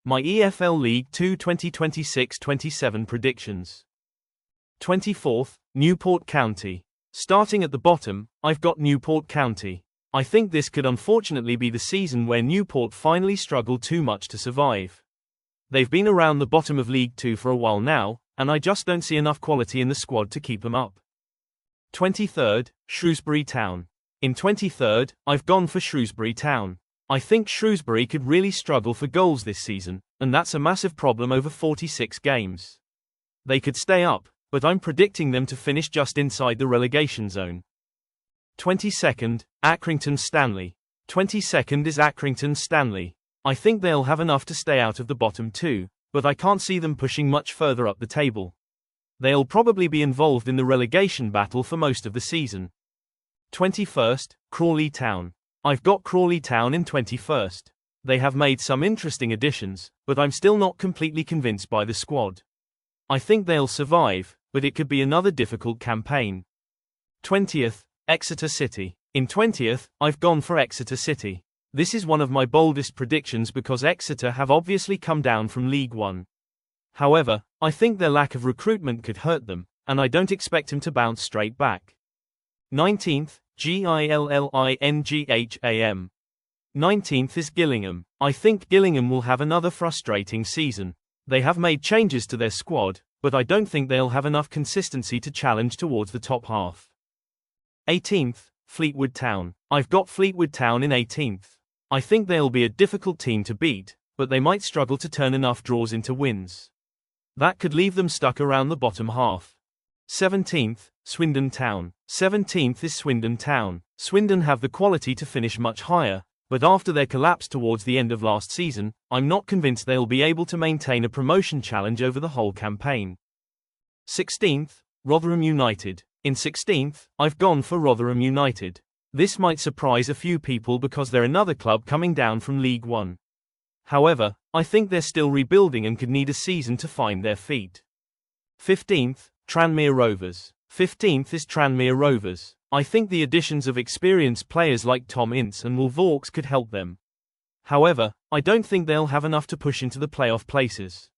My EFL League Two 2026-27 predictions. 24th, Newport County. Starting at the bottom, I've got Newport County. I think this could unfortunately be the season where Newport finally struggle too much to survive. They've been around the bottom of League Two for a while now, and I just don't see enough quality in the squad to keep them up. 23rd, Shrewsbury Town. In 23rd, I've gone for Shrewsbury Town. I think Shrewsbury could really struggle for goals this season, and that's a massive problem over 46 games. They could stay up, but I'm predicting them to finish just inside the relegation zone. 22nd, Accrington Stanley. 22nd is Accrington Stanley. I think they'll have enough to stay out of the bottom two, but I can't see them pushing much further up the table. They'll probably be involved in the relegation battle for most of the season. 21st, Crawley Town. I've got Crawley Town in 21st. They have made some interesting additions, but I'm still not completely convinced by the squad. I think they'll survive, but it could be another difficult campaign. 20th, Exeter City. In 20th, I've gone for Exeter City. This is one of my boldest predictions because Exeter have obviously come down from League One. However, I think their lack of recruitment could hurt them, and I don't expect them to bounce straight back. 19th, Gillingham. 19th is Gillingham. I think Gillingham will have another frustrating season. They have made changes to their squad, but I don't think they'll have enough consistency to challenge towards the top half. 18th, Fleetwood Town. I've got Fleetwood Town in 18th. I think they'll be a difficult team to beat, but they might struggle to turn enough draws into wins. That could leave them stuck around the bottom half. 17th, Swindon Town. 17th is Swindon Town. Swindon have the quality to finish much higher, but after their collapse towards the end of last season, I'm not convinced they'll be able to maintain a promotion challenge over the whole campaign. 16th, Rotherham United. In 16th, I've gone for Rotherham United. This might surprise a few people because they're another club coming down from League One. However, I think they're still rebuilding and could need a season to find their feet. 15th, Tranmere Rovers. 15th is Tranmere Rovers. I think the additions of experienced players like Tom Ince and Will Vaux could help them. However, I don't think they'll have enough to push into the playoff places.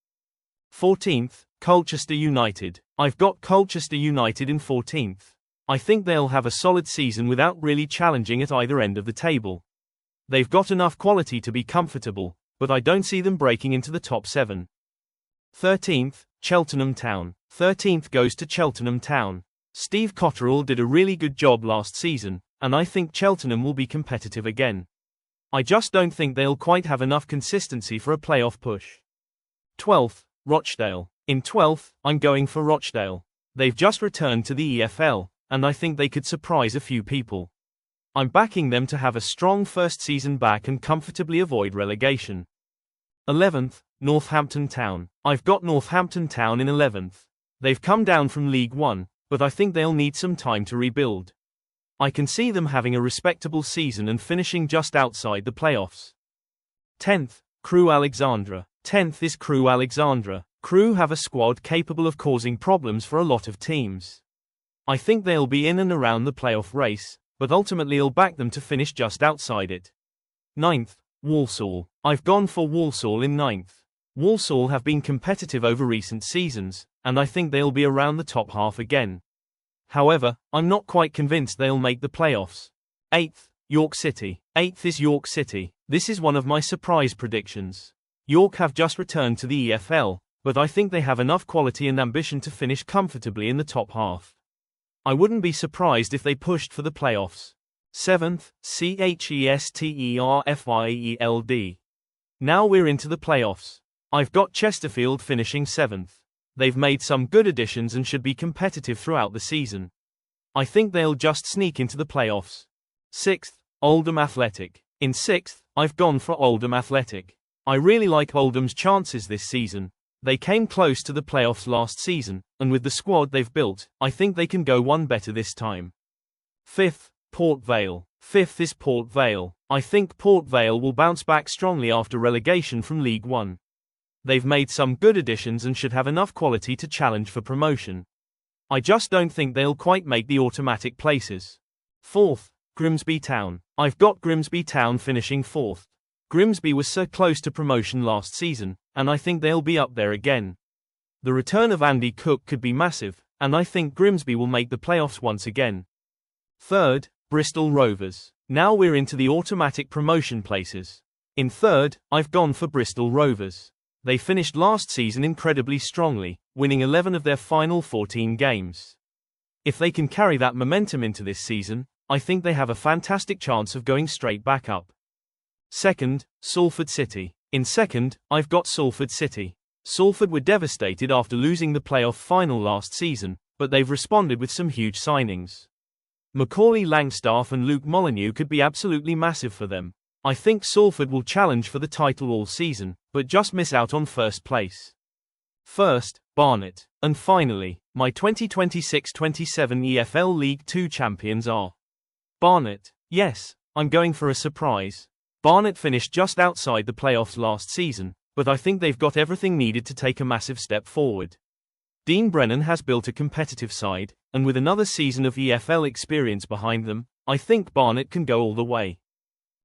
14th, Colchester United. I've got Colchester United in 14th. I think they'll have a solid season without really challenging at either end of the table. They've got enough quality to be comfortable, but I don't see them breaking into the top 7. 13th, Cheltenham Town. 13th goes to Cheltenham Town. Steve Cotterill did a really good job last season, and I think Cheltenham will be competitive again. I just don't think they'll quite have enough consistency for a playoff push. 12th, Rochdale. In 12th, I'm going for Rochdale. They've just returned to the EFL, and I think they could surprise a few people. I'm backing them to have a strong first season back and comfortably avoid relegation. 11th, Northampton Town. I've got Northampton Town in 11th. They've come down from League One, but I think they'll need some time to rebuild. I can see them having a respectable season and finishing just outside the playoffs. 10th, Crewe Alexandra. 10th is Crewe Alexandra. Crewe have a squad capable of causing problems for a lot of teams. I think they'll be in and around the playoff race, but ultimately I'll back them to finish just outside it. 9th, Walsall. I've gone for Walsall in 9th. Walsall have been competitive over recent seasons, and I think they'll be around the top half again. However, I'm not quite convinced they'll make the playoffs. 8th, York City. 8th is York City. This is one of my surprise predictions. York have just returned to the EFL, but I think they have enough quality and ambition to finish comfortably in the top half. I wouldn't be surprised if they pushed for the playoffs. 7th, Chesterfield. Now we're into the playoffs. I've got Chesterfield finishing 7th. They've made some good additions and should be competitive throughout the season. I think they'll just sneak into the playoffs. 6th, Oldham Athletic. In 6th, I've gone for Oldham Athletic. I really like Oldham's chances this season. They came close to the playoffs last season, and with the squad they've built, I think they can go one better this time. 5th, Port Vale. 5th is Port Vale. I think Port Vale will bounce back strongly after relegation from League One. They've made some good additions and should have enough quality to challenge for promotion. I just don't think they'll quite make the automatic places. 4th, Grimsby Town. I've got Grimsby Town finishing 4th. Grimsby was so close to promotion last season, and I think they'll be up there again. The return of Andy Cook could be massive, and I think Grimsby will make the playoffs once again. Third, Bristol Rovers. Now we're into the automatic promotion places. In third, I've gone for Bristol Rovers. They finished last season incredibly strongly, winning 11 of their final 14 games. If they can carry that momentum into this season, I think they have a fantastic chance of going straight back up. Second, Salford City. In second, I've got Salford City. Salford were devastated after losing the playoff final last season, but they've responded with some huge signings. Macaulay Langstaff and Luke Molyneux could be absolutely massive for them. I think Salford will challenge for the title all season, but just miss out on first place. First, Barnet. And finally, my 2026-27 EFL League Two champions are Barnet. Yes, I'm going for a surprise. Barnet finished just outside the playoffs last season, but I think they've got everything needed to take a massive step forward. Dean Brennan has built a competitive side, and with another season of EFL experience behind them, I think Barnet can go all the way.